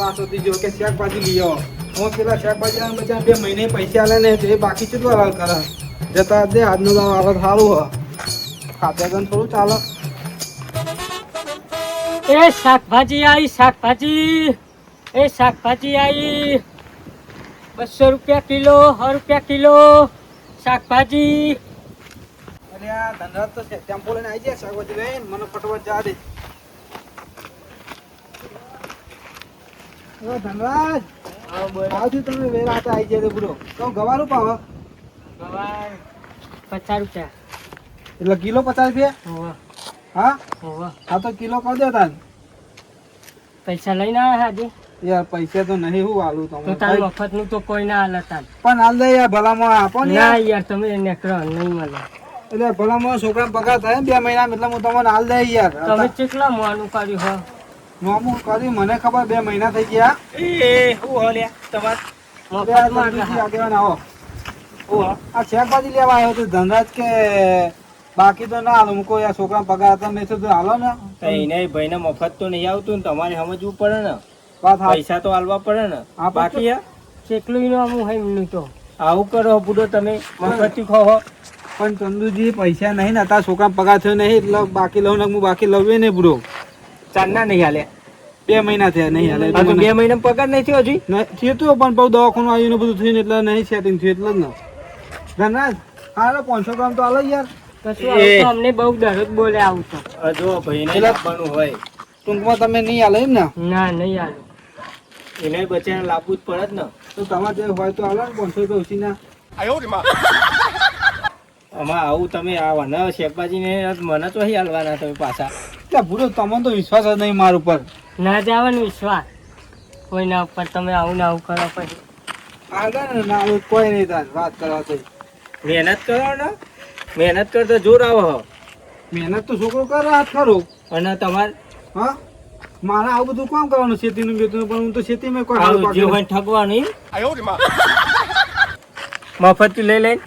પાસોથી જો કે શાકભાજી લઈ આવો હું પેલા શાકભાજી ના બધા 2 મહિને પૈસા આલે ને તે બાકી કેટલો હાલ કરે જતા દે આજનું તો હાલત સારું હ ખાતા ગન થોડું ચાલે એ શાકભાજી આવી શાકભાજી આવી 200 રૂપિયા કિલો 100 રૂપિયા કિલો શાકભાજી. અરે આ ધનરાજ તો ટેમ્પો લઈને આવી જાય શાકભાજી લઈને મને ફટોફટ જા દે. ઓ ધનરાજ આવજો તમે વેલા હતા આવી જાય પૂરો તો ગવાનું પાવ ગવાર 50 રૂપિયા એટલે કિલો 50 રૂપિયા હોવા હા હોવા. હા તો કિલો કરી દો તાન પૈસા લઈને આવ્યા હાજી યાર પૈસા તો નહીં હું આલું તો તમને તાર મફત નું તો કોઈ ના હાલે તાર. પણ હાલ દે યાર ભલામાં આપો ને ના યાર. યાર તમે નેકરો નહીં મળે. એટલે ભલામાં છોકરા પગાર થાય ને 2 મહિના એટલે હું તમને હાલ દે યાર તમે કેટલા મોનું કર્યું હો નોમું કરી મને ખબર 2 મહિના થઈ ગયા એ હું હોલ્યા તમાર બે મફત માં ધનરાજજી આગેવાન આવો આ શાકભાજી લેવા આવ્યો તો ધનરાજ કે બાકી તો ના હાલો મૂકો યાર છોકરા પગાર હતા નહીં તો હાલો ને કઈ નહીં ભાઈ ને મફત તો નહીં આવતું ને તમારે સમજવું પડે ને વાત હા પૈસા તો આલવા પડે ને હા, બાકી યાર ચેકલું નું આમ હોય એમનું તો આવું કરો બુડો તમે મફત ખો પણ ચંદુજી પૈસા નહીં ને તારા છોકરા પગાર થયો નહીં એટલે બાકી લઉં ને હું બાકી લઉં નહીં પૂરો ચાંદના નહીં હાલે 2 મહિના થયા નહીં હાલે આ તો 2 મહિના પગાર નહીં થયો હજી થયું હતું પણ બહુ દવાખાનું આવ્યું ને બધું થયું ને એટલે નહીં સેટિંગ થયું એટલે જ ને ધનરાજ હા 500 ગ્રામ તો હાલો યાર કશું આવું તો અમને બહુ દરરોજ બોલે આવું તો જો ભાઈ ને પેલા- લાવવાનું હોય ટૂંકમાં તમે નહીં હાલો એમ ને ના નહીં આવું. એને બચાને લાવવું જ પડે જ ને તો તમારે જે હોય તો હાલો ને 500 રૂપિયા ઉછીના આમાં આવું તમે આવવાના શાકભાજી ને મને તો અહીં હાલવાના તમે પાછા એટલે ભૂરો તમને તો વિશ્વાસ જ નહીં મારા ઉપર ના જવાનો વિશ્વાસ કોઈના ઉપર તમે આવું ને આવું કરો પછી આગળ ને ના આવે કોઈ નહીં તાર વાત કરવા તો મહેનત કરો ને મહેનત કરતો જોર આવો મહેનત તો છોકરો કરે હાથ ખરો અને તમારે હા મારે આવું બધું કામ કરવાનું ખેતીનું બેતીનું પણ હું તો ખેતીમાં કોઈ હાલ આવું જે હોય ઠગવાનું એમ? મફત લઈ લઈને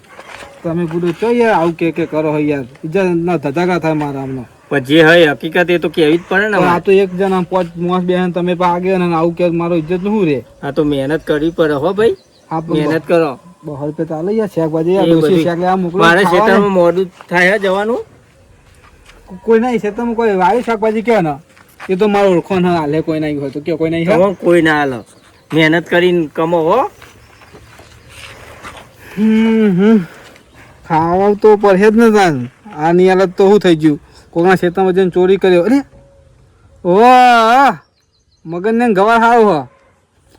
તમે પૂરો ચો યાર આવું કે કરો હોય યાર ઇજ્જત ના ધધાકા થાય મારા આમનો પણ જે હોય હકીકત એ તો કેવી જ પડે ને પણ આ અમારે. તો એક જણા 5 માસ બેહન તમે પા આગે ને આવું કે મારો ઇજ્જત નું શું રે આ તો મહેનત કરવી પડે હો ભાઈ આ મહેનત કરો 200 રૂપિયા ચાલે યાર શાકભાજી યાર એ ડોશી બધી. શાક લેવા મોકલો મારે ખાવા ને. ખેતરમાં મોડું થાય હે જવાનું કોઈ નહીં ખેતરમાં કોઈ વાવી શાકભાજી કે ને એ તો મારો ઓળખો ના હાલે કોઈ નહીં હોય તો કે કોઈ નહીં હોય તમે કોઈ ના હાલો મહેનત કરીને કમો હો ખાવા તો પરહેજ ને તાન આની હાલત તો શું થઈ ગયું કોકના ખેતરમાં જઈને ચોરી કર્યો અરે વાહ મગનને ગવાર સારું હ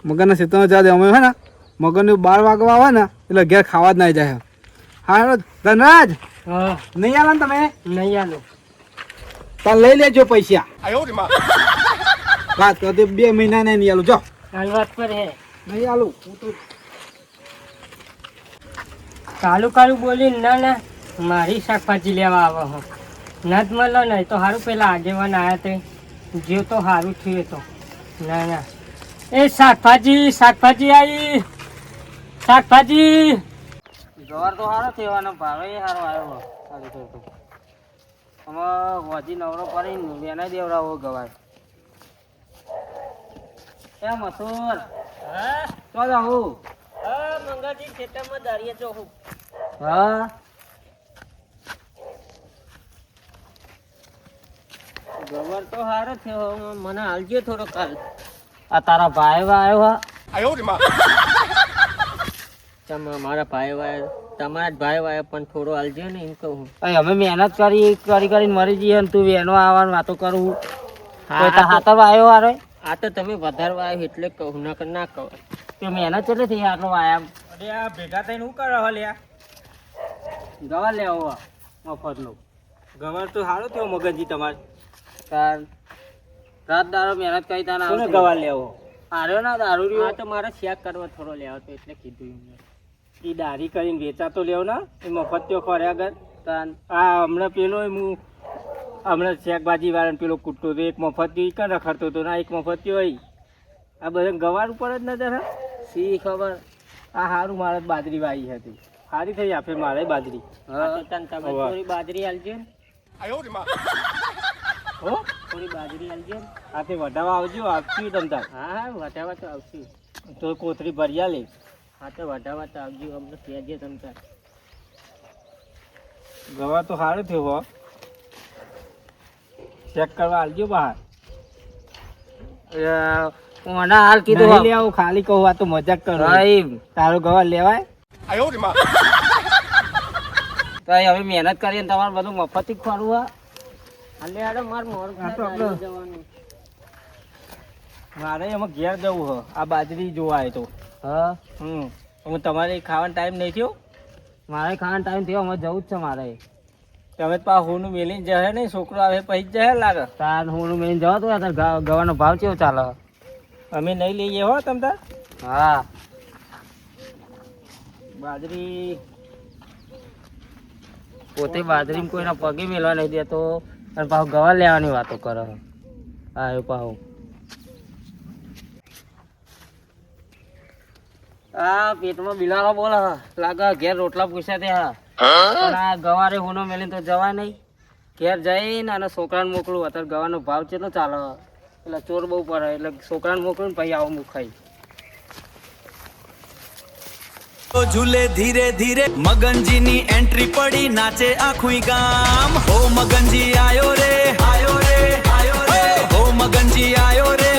મગનના ખેતરમાં જા દે અમે હે ને મગનને 12 વાગવા આવે ને એટલે ઘેર ખાવા જ ના જાય હા ધનરાજ હા નહીં આલો ને તમે નહીં આલો તાર લઈ લેજો પૈસા વાત કરતી 2 મહિના નહીં આલું જો હાલવાત પર હે નહીં આલું હું તો કાલું કાલું બોલીને ના ના મારી શાકભાજી લેવા આવો હો ના જ મળો નહીં તો સારું પેલા આગેવાન આવ્યા તે જે તો સારું થયું એ તો ના ના એ શાકભાજી આવી શાકભાજી ગવાર તો સારો થવાનો ભાવે સારો આવ્યો અમે હોજી નવરો પડીને વેના દેવડાવો ગવાર એ મસૂર તો જાઉં મંગાજી ખેતરમાં દાળીએ ચોહું હા ગવાર તો સારો થયો મને હાલજો થોડો કાલ આ તારા ભાઈ આવ્યો મારા ભાઈ વાય તમારા જ ભાઈ વાય પણ થોડો હાલજો ને એમ કહું અમે મહેનત કરીને મરી જઈએ ને તું વેનો આવવાની વાતો કરું હાથર વાયો વારો આ તો તમે વધારે વાયો એટલે કહું ના કહું તો મહેનત એટલે થઈ આટલો વાયા અરે આ ભેગા થઈને શું કરો લ્યા ગવાર લેવો મફત નો ગવાર તો સારો થયો મગનજી તમારે તાર રાત દારો મહેનત કરી તારા ગવાર લેવો આર્યો ના દારૂ આ તો મારે શેક કરવા થોડો લેવો તો એટલે કીધું એ દારી કરીને વેચાતો લેવો ને એ મફત ત્યો ખરે આગળ આ હમણાં પેલો હું હમણાં શાકભાજી વાળાને પેલો કૂટતો હતો એક મફત કઈ રખડતો હતો ના એક મફત હોય આ બધા ગવાર ઉપર જ નજર હા સી ખબર આ સારું મારે બાજરી વાવી હતી સારી થઈ આપે મારે બાજરી તમે થોડી બાજરી આલજો ને હો થોડી બાજરી આલજો ને. આ તે વઢાવા આવજો, આપશું તમ તાર. હા હા વટાવા તો આવશું. તો કોથળી ભર્યા લે. હા તો વટાવા તો આવજો, અમને કહેજે તમ તાર. ગવા તો સારું થયું હો. ચેક કરવા આવજો બહાર. મને હાલ કીધું નહીં લે આવું, ખાલી કહું, આ તો મજાક કરું. ભાઈ તારો ગવા લેવાય? તો હવે મહેનત કરીને તમારે બધું મફતી ખોરવું હા. હાલે હાડો માર મોડું હા, તો થાય, આપણે- જવાનું. મારે એમાં ઘેર જવું હો, આ બાજરી જોવા આવ્યો તો. હા હું તમારે ખાવાનો ટાઈમ નહીં થયો. મારે ખાવાનો ટાઈમ થયો, અમે જવું જ છે મારે. તમે પા હું મેલીને જશે નહીં, છોકરો આવે પછી જશે લાગે. તાર હું મેં જવા તો ગવાનો ભાવ કેવો ચાલે? અમે નહીં લઈએ હો તમ તાર. હા બાજરી પોતે બાજરી કોઈના પગે મેળવા નહીં દેતો અને પાછું ગવા લેવાની વાતો કરે. હા એવું પાછું આ પેટમાં બિલાડો બોલે હા. લાગે ઘેર રોટલા પૂછ્યા તે હા. પણ આ ગવારે હુનો મેલીને તો જવાય નહીં. ઘેર જઈને અને છોકરાને મોકલું. અત્યારે ગવાનો ભાવ કેટલો ચાલે? એટલે ચોર બહુ પડે, એટલે છોકરાને મોકલું ને પછી આવું મુખાઈ. ઝૂલે ધીરે ધીરે મગનજીની એન્ટ્રી પડી, નાચે આખું ગામ. હો મગનજી આયો રે, આયો રે, આયો રે, હો મગનજી આયો રે.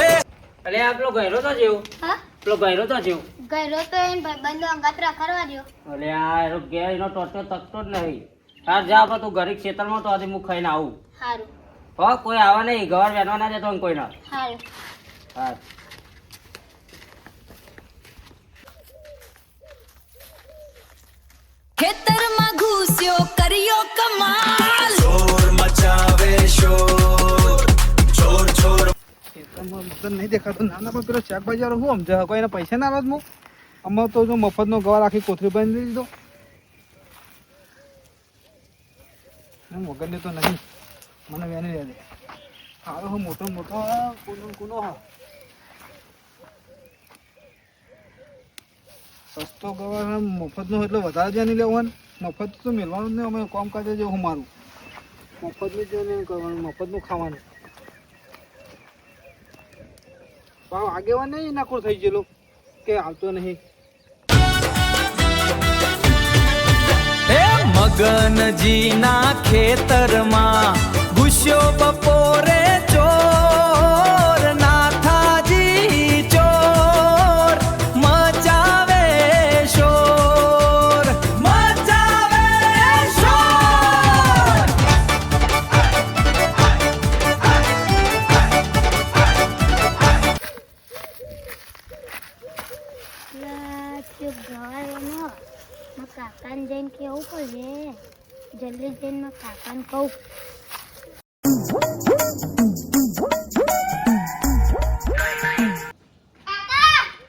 એટલે આ પેલો ગયરો તો જેવું, હા પેલો ગયરો તો જેવું. ગયરો તો એને ભાઈબંધો અંગાતરા કરવા દ્યો. અરે આ એનો ઘેર એનો ટોટો તકતો જ નહીં. તાર જા આપણે તું ઘરે ખેતરમાં તો આજે હું ખાઈને આવું. હારું હો કોઈ આવે નહીં, ગવાર વેણવા ના જતો કોઈ ના. હારું. હા ખેતરમાં ઘૂસ્યો કર્યો કમાલ. ચોર મચાવે શોર, ચોર ચોર. મગન નહીં દેખાતો. નાના પણ પેલો શાકભાજી વાળો શું સમજે? કોઈ એને પૈસા ના આવે હું આમાં તો જો મફતનો ગવાર આખી કોથળી બાંધી દીધો. મગનને તો નહીં, મને વેની લે દે. હાલો હું મોટો મોટો કુનો હા સસ્તો ગવાર મફતનો એટલે વધારે જ્યાં નહીં લેવાનું. મફત તો મેળવાનું જ નહીં. અમે કામ કાજે જેવું મારું મફતનું જ નહીં કરવાનું, મફતનું ખાવાનું. ભાવ આગેવા નહીં નાખો થઈ ગયેલો કે આવતો નહીં. હે મગનજીના ખેતરમાં ઘુસ્યો બપોરે ચોર, નાથાજી ચોર મચાવે શોર, મચાવે શોર. ગવાર એનો કાકાને જઈને કેવું પડે. જલ્દી જઈને મારા કાકાને કહું.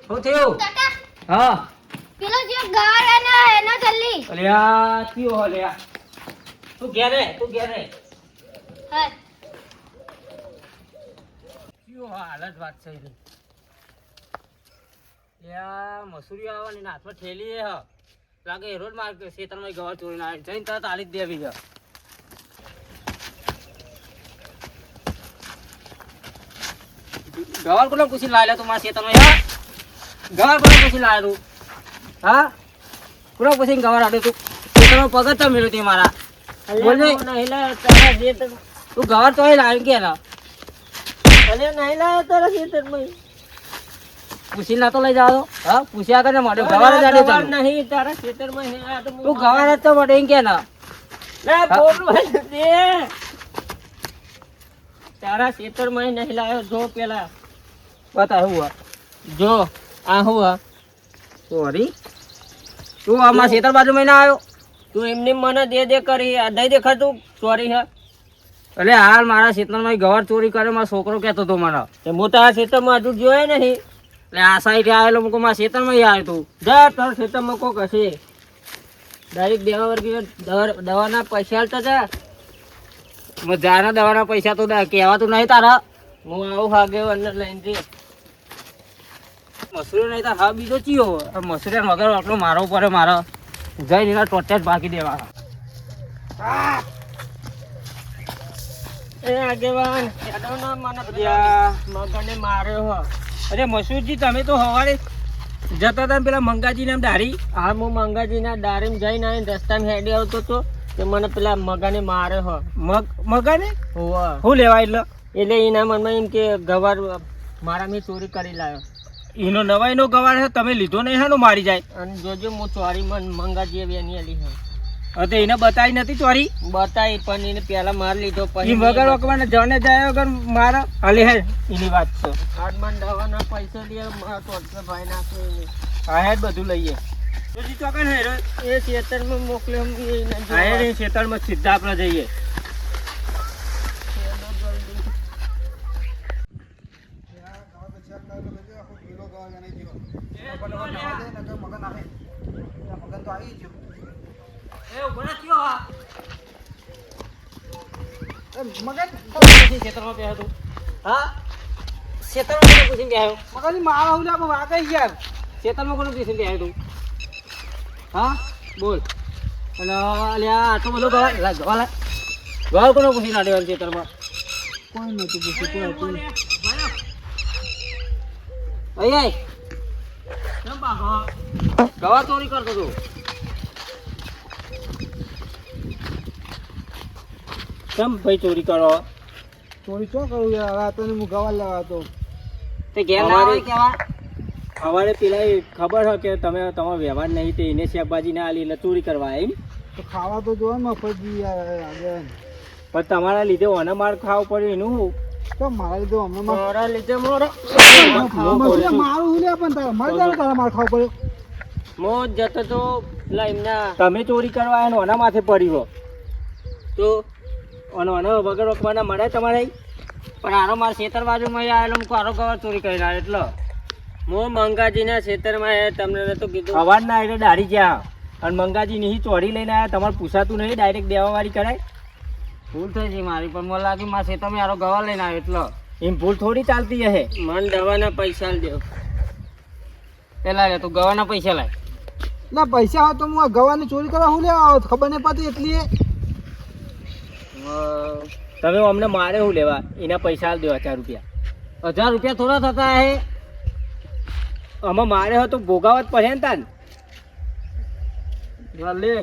શું થયું? કાકા હા પેલો જે ગવાર એનો જલ્દી. અલ્યા કયો હો લ્યા? તું ઘેરે હા કયો હાલત વાત છે એની? લ્યા મસૂરી આવવાની ને હાથમાં ઠેલી હે હ. લાગે એ રોજ માર ખેતરમાં ગવાર ચોરીને આવી જઈને તરત આલી જ દેવી છે. ગવાર કોને પૂછી લાવેલા તું મારા ખેતરમાં યાર? ગવાર કોને પૂછી લાવ્યો તું? હા કોને પૂછીને ગવાર આડ્યો તું? ખેતરમાં પગ જ તો મેળ્યું તે મારા. બોલ ને. તું ગવાર તો અહીં લાવી કે ના? પૂછી ના તો લઈ જાવ. હા પૂછ્યા કરે માટે ગવાર જ આડ્યો તને. નહીં તારા ખેતરમાં હે, આ તો હું તું ગવાર જ તો માટે એમ કે ના? લે, બોલવા દે. તારા ખેતરમાં નહીં લાવ્યો. જો પેલા બતા હું હા જો આ હું હા. સોરી તું આમાં ખેતર બાજુ મહિના આવ્યો? તું એમને મને દે કરી આ નહીં દેખાતું સોરી હે. એટલે હાલ મારા ખેતરમાં ગવાર ચોરી કરે મારો છોકરો કહેતો હતો મને. તે હું તારા ખેતરમાં હજુ જોયે નહીં. એટલે આ સાઈડ આવેલો મૂકો મારા ખેતરમાં આવ્યો તું. જા તારા ખેતરમાં કોક હશે. ડાયરેક્ટ દેવા વર્ગી દવાના પૈસા હાલતા જા. જાના દવાના પૈસા તો કહેવાતું નહીં તારા. હું આવું હાગે અંદર લઈને જઈ. મસૂરી નહીં તાર હા બીજો ચિયો મસૂરી વગર આટલો મારો પડે મારા જઈને એના ટોચા જ ભાગી દેવાના. એ આગેવાન હેડો ના મને મગને માર્યો હો. અરે મસૂદજી તમે તો હવારે જતા હતા ને પેલા મંગાજી નામ દાઢી. હા હું મંગાજીના દારીમ જઈને આવીને રસ્તામાં હેડી આવતો હતો તે મને પેલા મગને માર્યો હો. મગાને હોવા શું લેવા એટલે એના મનમાં એમ કે ગવાર મારા મેં ચોરી કરી લાવ્યો એનો નવાઈનો ગવાર છે તમે લીધો નહીં હાનો મારી જાય. અને જોજો હું ચોરી મંગાજીએ વેની આલી હે. હવે એને બતાવી નથી ચોરી બતાવી પણ એને પેલા માર લીધો એ પછી વગર વકવાને જને જાય વગર મારા હાલે હે એની વાત છે. હાડમાં દવાના પૈસા લે મારા ટોટલ ભાઈ નાખ્યો એને. આ હેડ બધું લઈએ તુજી ચોકન હે રે એ ખેતરમાં મોકલ્યો એને આ હેડ એ ખેતરમાં સીધા આપણે જઈએ. બોલ અને અલ્યા આટલો બધો ગવાર કોનો પૂછી નાખ્યો ખેતરમાં? કોઈ નતું પૂછ્યું, કોઈ હતું અહીં ગવાર ચોરી કરતો હતો. કેમ ભાઈ ચોરી કરો? ચોરી શું કરું યાર, આ તને હું ગવા લેવા હતો. તે ઘેર ના આવે કેવા? અમારે પેલા એ ખબર છે કે તમે તમારો વ્યવહાર નહીં તે એને શાકભાજી ના આલી એટલે ચોરી કરવા એમ. તો ખાવા તો જોવા ને મફતજી યાર આગળ. પણ તમારા લીધે ઓને માર ખાવું પડ્યું એનું શું? તો મારા લીધે અમને મારા લીધે મોરો મારું હું લે પણ તારે મારે તારે તારા માર ખાવ પડ્યો. હું જતો તો પેલા એમના તમે ચોરી કરવા આવ્યા ને ઓના માથે પડ્યો તો અને ઓને વગર વખવાના મળે તમારે. પણ આરો મારા ખેતર બાજુમાં આવેલો હું આરો ગવાર ચોરી કરી લાવ્યો એટલે હું મંગાજીના ખેતરમાં એ તમને નતું કીધું. સવારના એટલે દાઢી ગયા અને મંગાજી નહીં ચોરી લઈને આવ્યા. તમારે પૂછાતું નહીં ડાયરેક્ટ દેવાવાળી કરાય. ભૂલ થઈ ગઈ મારી પણ મને લાગ્યું મારા ખેતરમાં આરો ગવાર લઈને આવ્યો એટલે એમ ભૂલ થોડી ચાલતી હશે. મને દવાના પૈસા દેવ પેલા લે તું ગવાના પૈસા લાય. ના પૈસા હોય તો હું આ ગવાની ચોરી કરવા હું લેવા આવો ખબર નહીં પડતી એટલી. તમે અમને મારે શું લેવા? એના પૈસા આલ દો 1000 રૂપિયા. 1000 રૂપિયા થોડા થતા હે. આમાં મારે હોય તો ભોગાવા જ પડે ને તાન. લે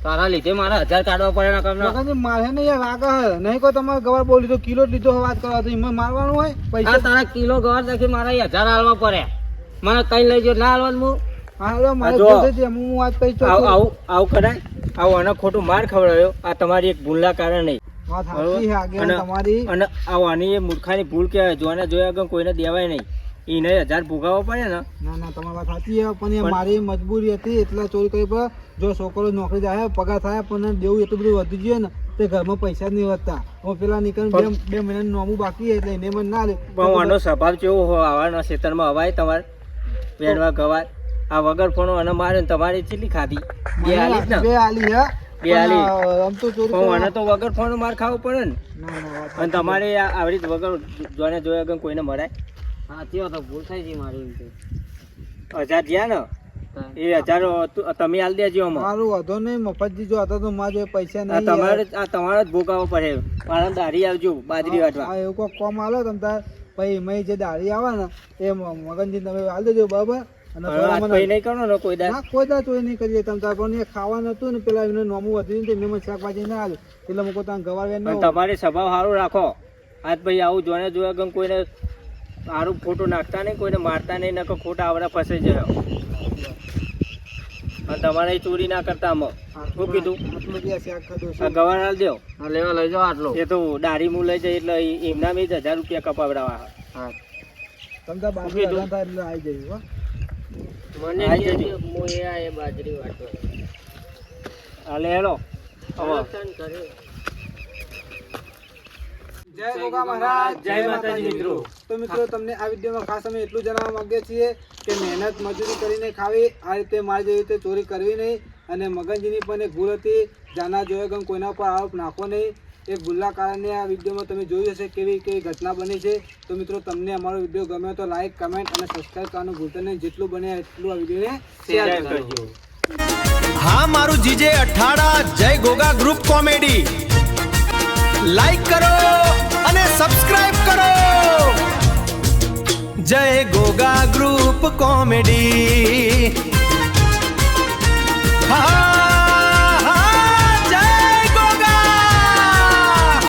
તારા લીધે મારા 1000 કાઢવા પડે ના કરના. મગનજી મારે નહીં યાર વાગે હે નહીં કોઈ તમારે ગવાર બહુ લીધો કિલો જ લીધો વાત કરવા તો એમાં મારવાનું હોય આ પૈસા. તારા કિલો ગવાર દેખી મારા 1000 હાલવા પડે. મને કઈ લઈ જો ના હાલવાનું હું. હા મારે જો. ભૂલ થઈ હતી, હું વાત પૈસા આવું કરાય. આવું આને ખોટું માર ખવડાવ્યો આ તમારી એક ભૂલના કારણે. વાત સાચી છે આગળ તમારી. અને આની એ મૂર્ખાની ભૂલ કહેવાય. જોવાને જોયા આગળ કોઈને દેવાય નહીં. એને 1000 ભોગાવવા પડે ને. ના ના તમારી વાત સાચી છે પણ એ મારી મજબૂરી હતી એટલે ચોરી કરી પડે. જો છોકરો નોકરી જાય પગાર થાય પણ દેવું એટલું બધું વધી ગયું ને તે ઘરમાં પૈસા જ નહીં વધતા. હવે પેલા નીકળ 2 મહિનાનું નોમું બાકી એટલે એને મને ના લે. પણ આનો સ્વભાવ કેવો હોય? આવાના ખેતરમાં હવાય તમારે વેણવા ગવાર આ વગર ફોનો અને મારે ને તમારી કેટલી ખાધી? 2 આલી જ ને? 2 આલી હે. 2 આલી. આમ તો ચોરી પણ કરવા- આને તો વગર ફોનો માર ખાવો પડે ને. ના ના વાત અને તમારે આવી રીતે વગર જોને જોયા આગળ કોઈને મળાય? સાચી વાત ભૂલ થઈ ગઈ મારી એમ તો. 1000 જ્યાં ને એ 1000 તમે આલ દેજો આમાં. મારું વધો નહીં મફતજી જો હતા તો મારે જો પૈસા આ નહીં. તમારે જ ભોગાવવો પડે. મારા દાઢી આવજો બાજરી વાટવા. આ એવું કોઈ કોમ આલો તમે તાર પછી મેં જે દાળી આવે ને એ મગનજી તમે આલ દેજો બરાબર. અને હવે વાત થોડા પછી મને નહીં કરો ને કોઈ દાડ. ના કોઈ દા ચોરી નહીં કરીએ તમે તાર પણ એ ખાવાનું હતું ને પેલા એમને નોમું વધી ને મેં મને શાકભાજી ના આવ્યું એટલે મૂકો ત્યાં ગવાર વેન અને તમારે સ્વભાવ સારો રાખો. આજ ભાઈ આવું જોને જોયા ગમ કોઈને સારું ખોટું નાખતા નહીં, કોઈને મારતા નહીં, નકર ખોટા આવડા ફસાઈ જાય. અને તમારે એ ચોરી ના કરતા આમાં શું કીધું? આટલું બી આ શાક ખાધું આ ગવાર હાલ દેવ. હા લેવા લઈ જાઓ આટલો. એ તો દાઢી મું લઈ જાય એટલે એમના બી 1000 રૂપિયા કપાવડાવવા. હા તમે તાર બાજુ કીધું? અજાણ થાય એટલે આવી જઈએ હો. મને આઈ કે જજો. હું એ આ એ બાજરી વાટો. હાલે હેલો હવે. આસાન કરે. જય ગોગા મહારાજ, જય માતાજી મિત્રો. તો મિત્રો તમને આ વિડીયોમાં ખાસ અમે એટલું જણાવવા માંગીએ છીએ કે મહેનત મજૂરી કરીને ખાવી, આ રીતે મારી જેવી રીતે ચોરી કરવી નહીં. અને મગનજીની પણ એક ભૂલ હતી, જાના જોયા ગમ કોઈના પર આરોપ નાખો નહીં. એક ભૂલના કારણે આ વિડીયોમાં તમે જોયું હશે કેવી કેવી ઘટના બની છે. તો મિત્રો તમને અમારો વિડીયો ગમ્યો તો લાઈક કમેન્ટ અને સબસ્ક્રાઈબ કરવાનું ભૂલતા નહીં. જેટલું બને એટલું આ વિડીયોને શેર કરજો. હા મારું જીજે અઠાડા જય ગોગા ગ્રુપ કોમેડી લાઈક કરો અને સબસ્ક્રાઇબ કરો જય ગોગા ગ્રુપ કોમેડી